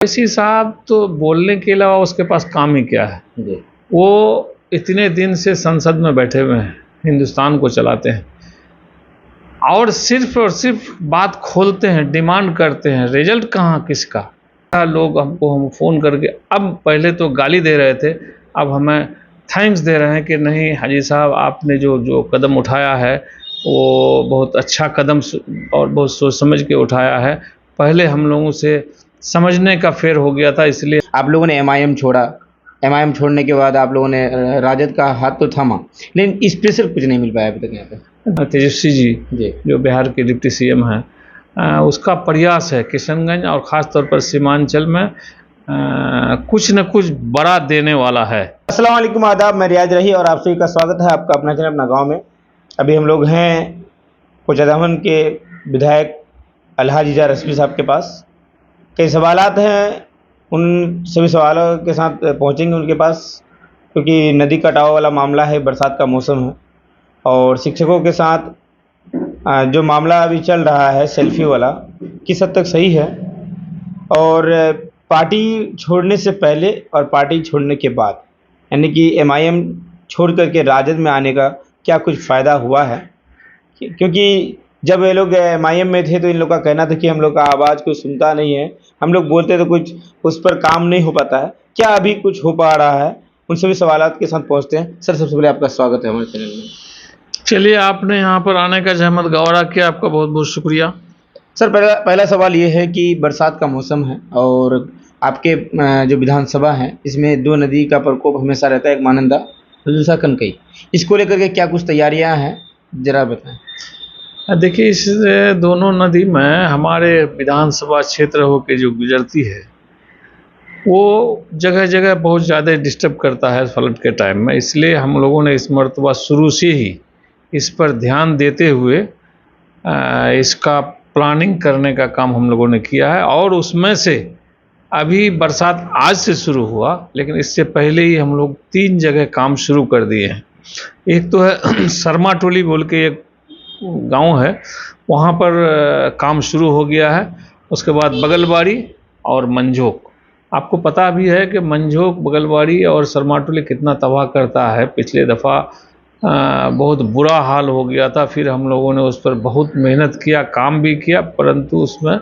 ओवैसी साहब तो बोलने के अलावा उसके पास काम ही क्या है। जी। वो इतने दिन से संसद में बैठे हुए हैं, हिंदुस्तान को चलाते हैं और सिर्फ बात खोलते हैं, डिमांड करते हैं, रिजल्ट कहाँ किसका। लोग हमको हम फ़ोन करके अब पहले तो गाली दे रहे थे, अब हमें थैंक्स दे रहे हैं कि नहीं हाजी साहब आपने जो जो कदम उठाया है वो बहुत अच्छा कदम और बहुत सोच समझ के उठाया है। पहले हम लोगों से समझने का फेर हो गया था, इसलिए आप लोगों ने एमआईएम छोड़ा, एमआईएम छोड़ने के बाद आप लोगों ने राजद का हाथ तो थामा, लेकिन स्पेशल कुछ नहीं मिल पाया अभी तक यहाँ पे। तेजस्वी जी जी। जो बिहार के डिप्टी सीएम हैं, उसका प्रयास है किशनगंज और ख़ास तौर पर सीमांचल में कुछ न कुछ बड़ा देने वाला है। अस्सलाम वालेकुम, आदाब, मैं रियाज रही और आप सभी का स्वागत है आपका अपना चैनल अपना गाँव में। अभी हम लोग हैं कोचाधामन के विधायक अलहाज इजार रश्मी साहब के पास। कई सवालात हैं, उन सभी सवालों के साथ पहुंचेंगे उनके पास, क्योंकि नदी कटाव वाला मामला है, बरसात का मौसम है और शिक्षकों के साथ जो मामला अभी चल रहा है सेल्फी वाला, किस हद तक सही है और पार्टी छोड़ने से पहले और पार्टी छोड़ने के बाद, यानी कि एमआईएम छोड़ करके राजद में आने का क्या कुछ फ़ायदा हुआ है। क्योंकि जब ये लोग एमआईएम में थे तो इन लोग का कहना था कि हम लोग का आवाज़ कोई सुनता नहीं है, हम लोग बोलते तो कुछ उस पर काम नहीं हो पाता है। क्या अभी कुछ हो पा रहा है, उन सभी सवालात के साथ पहुंचते हैं। सर, सबसे पहले आपका स्वागत है हमारे चैनल में। चलिए, आपने यहाँ पर आने का जहमत गवारा किया, आपका बहुत बहुत शुक्रिया। सर, पहला सवाल ये है कि बरसात का मौसम है और आपके जो विधानसभा है इसमें दो नदी का प्रकोप हमेशा रहता है, एक महानंदा और दूसरा कनकई। इसको लेकर के क्या कुछ तैयारियां हैं, जरा बताएं। देखिए, इस दोनों नदी में हमारे विधानसभा क्षेत्र होकर जो गुजरती है वो जगह जगह बहुत ज़्यादा डिस्टर्ब करता है फ्लड के टाइम में, इसलिए हम लोगों ने इस मरतबा शुरू से ही इस पर ध्यान देते हुए इसका प्लानिंग करने का काम हम लोगों ने किया है। और उसमें से अभी बरसात आज से शुरू हुआ, लेकिन इससे पहले ही हम लोग 3 जगह काम शुरू कर दिए हैं। एक तो है शर्मा टोली बोल के एक गांव है, वहाँ पर काम शुरू हो गया है। उसके बाद बगलबाड़ी और मंझोक। आपको पता भी है कि मंझोक, बगलबाड़ी और शर्मा टोली कितना तबाह करता है। पिछले दफ़ा बहुत बुरा हाल हो गया था, फिर हम लोगों ने उस पर बहुत मेहनत किया, काम भी किया, परंतु उसमें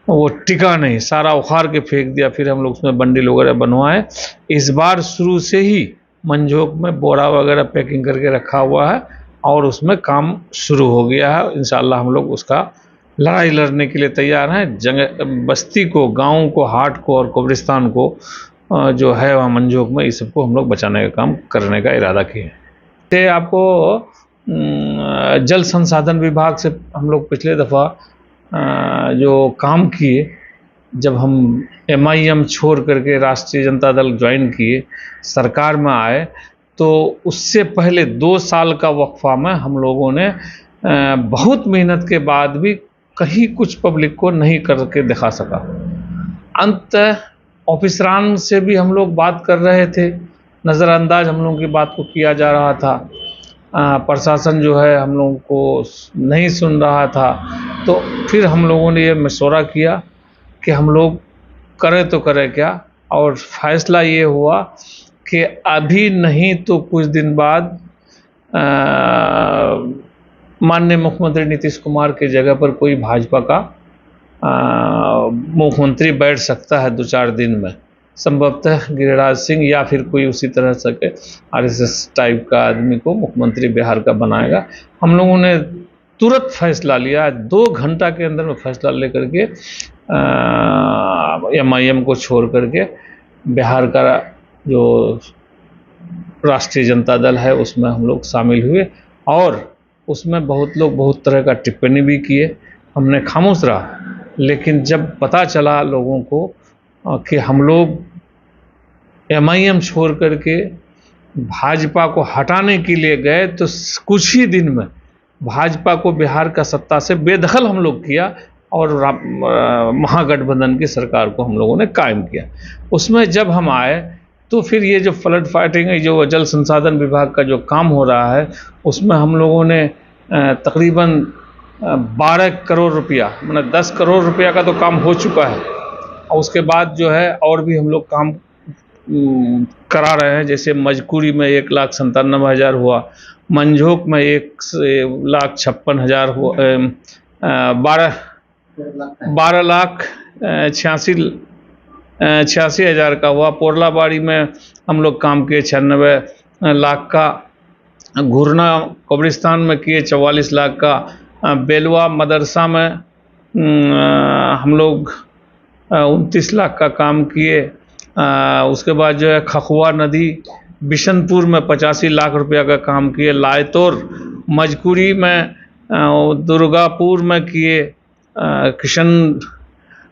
वो टिका नहीं, सारा उखाड़ के फेंक दिया। फिर हम लोग उसमें बंडल वगैरह बनवाए। इस बार शुरू से ही मंझोक में बोरा वगैरह पैकिंग करके रखा हुआ है और उसमें काम शुरू हो गया है। इंशाअल्लाह हम लोग उसका लड़ाई लड़ने के लिए तैयार हैं। जगह बस्ती को, गाँव को, हाट को और कब्रिस्तान को जो है वहाँ मंझोक में, इस सबको हम लोग बचाने का काम करने का इरादा किए हैं। आपको जल संसाधन विभाग से हम लोग पिछले दफ़ा जो काम किए, जब हम एमआईएम छोड़ करके राष्ट्रीय जनता दल ज्वाइन किए, सरकार में आए, तो उससे पहले 2 साल का वक्फा में हम लोगों ने बहुत मेहनत के बाद भी कहीं कुछ पब्लिक को नहीं करके दिखा सका। अंत ऑफिसरान से भी हम लोग बात कर रहे थे, नज़रअंदाज हम लोगों की बात को किया जा रहा था। प्रशासन जो है हम लोगों को नहीं सुन रहा था। तो फिर हम लोगों ने ये मशवरा किया कि हम लोग करें तो करें क्या, और फैसला ये हुआ कि अभी नहीं तो कुछ दिन बाद माननीय मुख्यमंत्री नीतीश कुमार की जगह पर कोई भाजपा का मुख्यमंत्री बैठ सकता है 2-4 दिन में। संभवतः गिरिराज सिंह या फिर कोई उसी तरह से आरएसएस टाइप का आदमी को मुख्यमंत्री बिहार का बनाएगा। हम लोगों ने तुरंत फैसला लिया, 2 घंटा के अंदर में फैसला लेकर के एमआईएम को छोड़ करके बिहार का जो राष्ट्रीय जनता दल है उसमें हम लोग शामिल हुए। और उसमें बहुत लोग बहुत तरह का टिप्पणी भी किए, हमने खामोश रहा। लेकिन जब पता चला लोगों को कि हम लोग एमआईएम छोड़ करके भाजपा को हटाने के लिए गए, तो कुछ ही दिन में भाजपा को बिहार का सत्ता से बेदखल हम लोग किया और महागठबंधन की सरकार को हम लोगों ने कायम किया। उसमें जब हम आए तो फिर ये जो फ्लड फाइटिंग है, जो जल संसाधन विभाग का जो काम हो रहा है, उसमें हम लोगों ने तकरीबन 12 करोड़ रुपया, मतलब 10 करोड़ रुपया का तो काम हो चुका है और उसके बाद जो है और भी हम लोग काम करा रहे हैं। जैसे मजकूरी में 1,97,000 हुआ, मंझोक में 1,56,000 हुआ, 12,86,000 का हुआ। पोरलाबाड़ी में हम लोग काम किए 96 लाख का। घुरना कब्रिस्तान में किए 44 लाख का। बेलवा मदरसा में हम लोग 29 लाख का काम किए। उसके बाद जो है खखुआ नदी बिशनपुर में 85 लाख रुपया का काम किए। लायतोर मजकूरी में, दुर्गापुर में किए,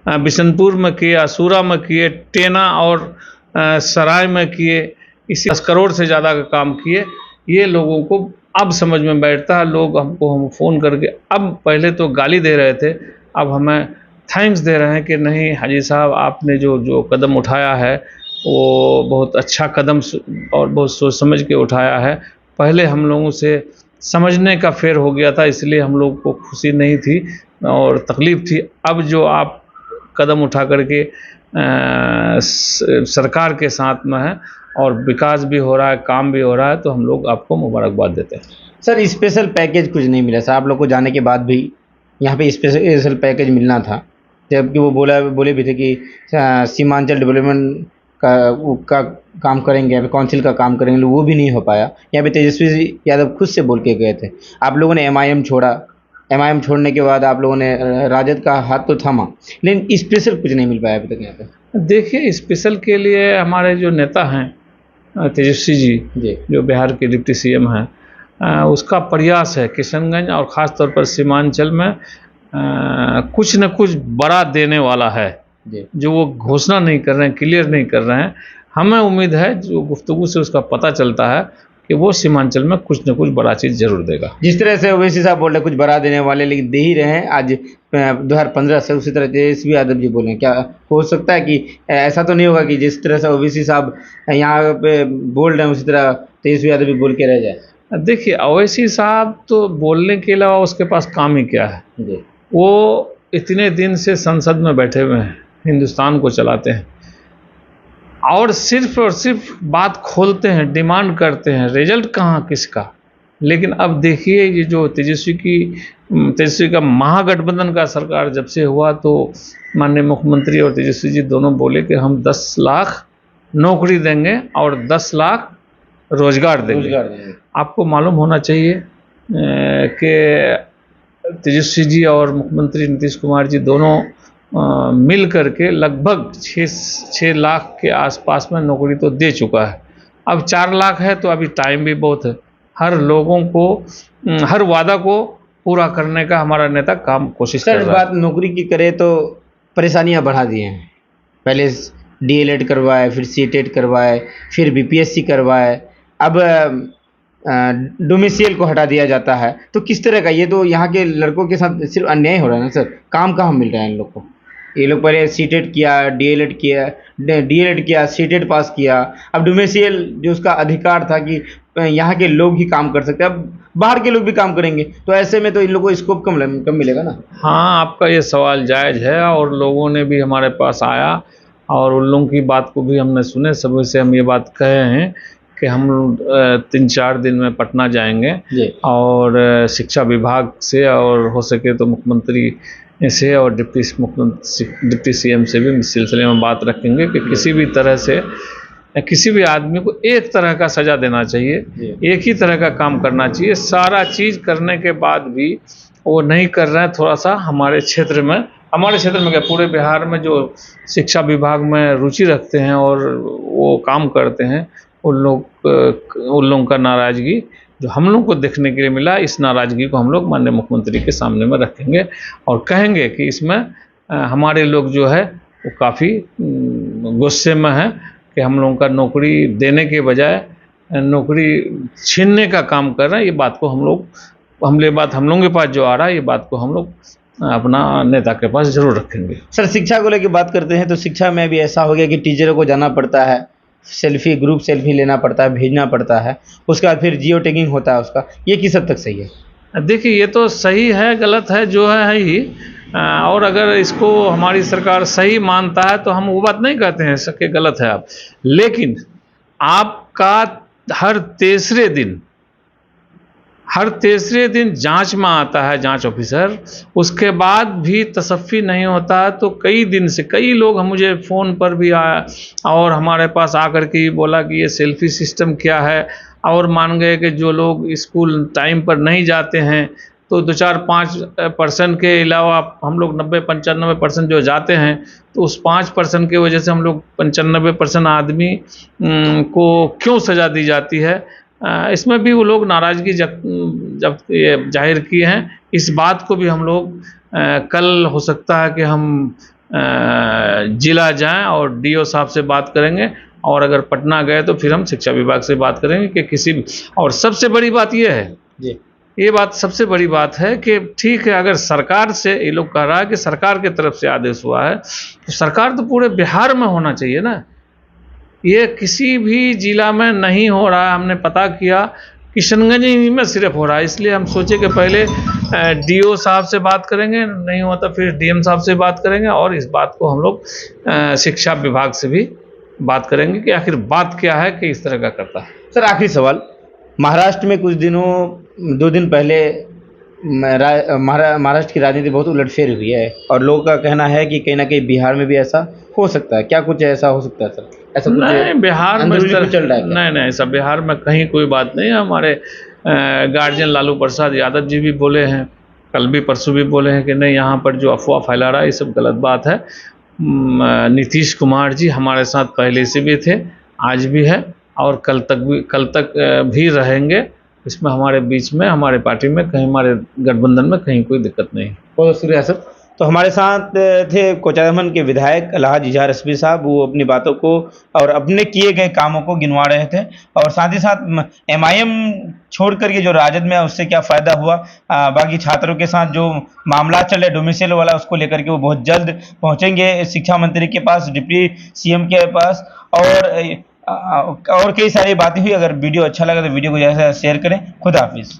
बिशनपुर में किए, असूरा में किए, टेना और सराय में किए। इसी 10 करोड़ से ज़्यादा का काम किए। ये लोगों को अब समझ में बैठता है। लोग हमको हम फ़ोन करके अब, पहले तो गाली दे रहे थे, अब हमें थैंक्स दे रहे हैं कि नहीं हाजी साहब, आपने जो कदम उठाया है वो बहुत अच्छा कदम और बहुत सोच समझ के उठाया है। पहले हम लोगों से समझने का फेर हो गया था, इसलिए हम लोग को खुशी नहीं थी और तकलीफ़ थी। अब जो आप कदम उठा करके सरकार के साथ में है और विकास भी हो रहा है, काम भी हो रहा है, तो हम लोग आपको मुबारकबाद देते हैं। सर स्पेशल पैकेज कुछ नहीं मिला सर, आप लोग को जाने के बाद भी यहाँ पे स्पेशल पैकेज मिलना था, जबकि वो बोले भी थे कि सीमांचल डेवलपमेंट का काम करेंगे, यहाँ पे काउंसिल का काम करेंगे, वो भी नहीं हो पाया। यहाँ पे तेजस्वी यादव खुद से बोल के गए थे। आप लोगों ने एमआईएम छोड़ा, एमआईएम छोड़ने के बाद आप लोगों ने राजद का हाथ तो थामा, लेकिन स्पेशल कुछ नहीं मिल पाया अभी तक यहाँ पे। देखिए स्पेशल के लिए हमारे जो नेता हैं तेजस्वी जी, जो बिहार के डिप्टी सीएम हैं, उसका प्रयास है किशनगंज और ख़ास तौर पर सीमांचल में कुछ न कुछ बड़ा देने वाला है, जो वो घोषणा नहीं कर रहे हैं, क्लियर नहीं कर रहे हैं। हमें उम्मीद है, जो गुफ्तगू से उसका पता चलता है कि वो सीमांचल में कुछ न कुछ बड़ा चीज़ जरूर देगा। जिस तरह से ओवैसी साहब बोल रहे कुछ बड़ा देने वाले, लेकिन दे ही रहे हैं आज 2015 से, उसी तरह तेजस्वी यादव जी बोले। क्या हो सकता है कि ऐसा तो नहीं होगा कि जिस तरह से ओवैसी साहब यहाँ पे बोल रहे हैं उसी तरह तेजस्वी यादव भी बोल के रह जाए? देखिए ओवैसी साहब तो बोलने के अलावा उसके पास काम ही क्या है जी। वो इतने दिन से संसद में बैठे हुए हैं, हिंदुस्तान को चलाते हैं और सिर्फ बात खोलते हैं, डिमांड करते हैं, रिजल्ट कहाँ किसका। लेकिन अब देखिए ये जो तेजस्वी का महागठबंधन का सरकार जब से हुआ, तो माननीय मुख्यमंत्री और तेजस्वी जी दोनों बोले कि हम 10 लाख नौकरी देंगे और 10 लाख रोजगार देंगे। आपको मालूम होना चाहिए कि तेजस्वी जी और मुख्यमंत्री नीतीश कुमार जी दोनों मिल करके लगभग 6 लाख के आसपास में नौकरी तो दे चुका है। अब 4 लाख है, तो अभी टाइम भी बहुत है। हर लोगों को, हर वादा को पूरा करने का हमारा नेता कोशिश कर रहा है। सर बात नौकरी की करें तो परेशानियां बढ़ा दी हैं। पहले डीएलएड करवाए, फिर सीटेट करवाए, फिर बीपीएससी करवाए, अब डोमिसाइल को हटा दिया जाता है। तो किस तरह का, ये तो यहाँ के लड़कों के साथ सिर्फ अन्याय हो रहा है ना सर। काम कहाँ मिल रहा है इन लोग को? ये लोग पहले सीटेट किया, डीएलएड किया, सीटेट पास किया, अब डोमिसाइल जो उसका अधिकार था कि यहाँ के लोग ही काम कर सकते हैं, अब बाहर के लोग भी काम करेंगे, तो ऐसे में तो इन लोगों को स्कोप कम मिलेगा ना। हाँ, आपका ये सवाल जायज़ है और लोगों ने भी हमारे पास आया और उन लोगों की बात को भी हमने सुने। सभी से हम ये बात कहे हैं कि हम 3-4 दिन में पटना जाएंगे और शिक्षा विभाग से और हो सके तो मुख्यमंत्री से और डिप्टी सीएम से भी इस सिलसिले में बात रखेंगे कि किसी भी तरह से किसी भी आदमी को एक तरह का सज़ा देना चाहिए, एक ही तरह का काम करना चाहिए। सारा चीज़ करने के बाद भी वो नहीं कर रहे हैं। थोड़ा सा हमारे क्षेत्र में क्या पूरे बिहार में जो शिक्षा विभाग में रुचि रखते हैं और वो काम करते हैं, उन लोगों का नाराज़गी जो हम लोग को देखने के लिए मिला, इस नाराज़गी को हम लोग माननीय मुख्यमंत्री के सामने में रखेंगे और कहेंगे कि इसमें हमारे लोग जो है वो काफ़ी गुस्से में हैं कि हम लोगों का नौकरी देने के बजाय नौकरी छीनने का काम कर रहे हैं। ये बात को हम लोगों के पास जो आ रहा है, ये बात को हम लोग अपना नेता के पास जरूर रखेंगे। सर शिक्षा को लेकर बात करते हैं तो शिक्षा में भी ऐसा हो गया कि टीचरों को जाना पड़ता है, ग्रुप सेल्फी लेना पड़ता है, भेजना पड़ता है, उसके बाद फिर जियो टैगिंग होता है उसका। ये किस हद तक सही है? देखिए ये तो सही है, गलत है, जो है ही। और अगर इसको हमारी सरकार सही मानता है तो हम वो बात नहीं कहते हैं कि गलत है आप, लेकिन आपका हर तीसरे दिन जांच में आता है जांच ऑफिसर, उसके बाद भी तसफ़्फ़ी नहीं होता है। तो कई दिन से कई लोग मुझे फ़ोन पर भी आया और हमारे पास आकर के बोला कि ये सेल्फ़ी सिस्टम क्या है, और मान गए कि जो लोग स्कूल टाइम पर नहीं जाते हैं तो 2-4-5% के अलावा हम लोग 90-95% जो जाते हैं, तो उस 5% की वजह से हम लोग 95% आदमी को क्यों सज़ा दी जाती है। इसमें भी वो लोग नाराज़गी जब ये जाहिर किए हैं। इस बात को भी हम लोग कल हो सकता है कि हम जिला जाएं और डीओ साहब से बात करेंगे, और अगर पटना गए तो फिर हम शिक्षा विभाग से बात करेंगे कि किसी भी, और सबसे बड़ी बात ये है जी, ये बात सबसे बड़ी बात है कि ठीक है, अगर सरकार से ये लोग कह रहा है कि सरकार की तरफ से आदेश हुआ है, तो सरकार तो पूरे बिहार में होना चाहिए ना। ये किसी भी जिला में नहीं हो रहा है। हमने पता किया, किशनगंज ही में सिर्फ हो रहा है। इसलिए हम सोचे कि पहले डीओ साहब से बात करेंगे, नहीं हुआ तो फिर डीएम साहब से बात करेंगे, और इस बात को हम लोग शिक्षा विभाग से भी बात करेंगे कि आखिर बात क्या है कि इस तरह का करता है। सर आखिरी सवाल, महाराष्ट्र में कुछ दिनों 2 दिन पहले महाराष्ट्र की राजनीति बहुत उलटफेर हुई है, और लोगों का कहना है कि कहीं ना कहीं बिहार में भी ऐसा हो सकता है। क्या कुछ ऐसा हो सकता है सर? ऐसा कुछ नहीं, बिहार में अंदरूनी कुछ चल रहा है क्या? नहीं, ऐसा बिहार में कहीं कोई बात नहीं है। हमारे गार्जियन लालू प्रसाद यादव जी भी बोले हैं, कल भी परसों भी बोले हैं कि नहीं, यहाँ पर जो अफवाह फैला रहा है ये सब गलत बात है। नीतीश कुमार जी हमारे साथ पहले से भी थे, आज भी है, और कल तक भी रहेंगे। इसमें हमारे बीच में, हमारे पार्टी में कहीं, हमारे गठबंधन में कहीं कोई दिक्कत नहीं। बहुत शुक्रिया सर। तो हमारे साथ थे कोचाधामन के विधायक अलहाज इजहार रश्वी साहब। वो अपनी बातों को और अपने किए गए कामों को गिनवा रहे थे, और साथ ही साथ एमआईएम छोड़ करके जो राजद में है उससे क्या फ़ायदा हुआ, बाकी छात्रों के साथ जो मामला चले डोमिसाइल वाला, उसको लेकर के वो बहुत जल्द पहुंचेंगे शिक्षा मंत्री के पास, डिप्टी सीएम के पास, और कई सारी बातें हुई। अगर वीडियो अच्छा लगा तो वीडियो को ज़्यादा से ज़्यादा शेयर करें। खुदा हाफिज़।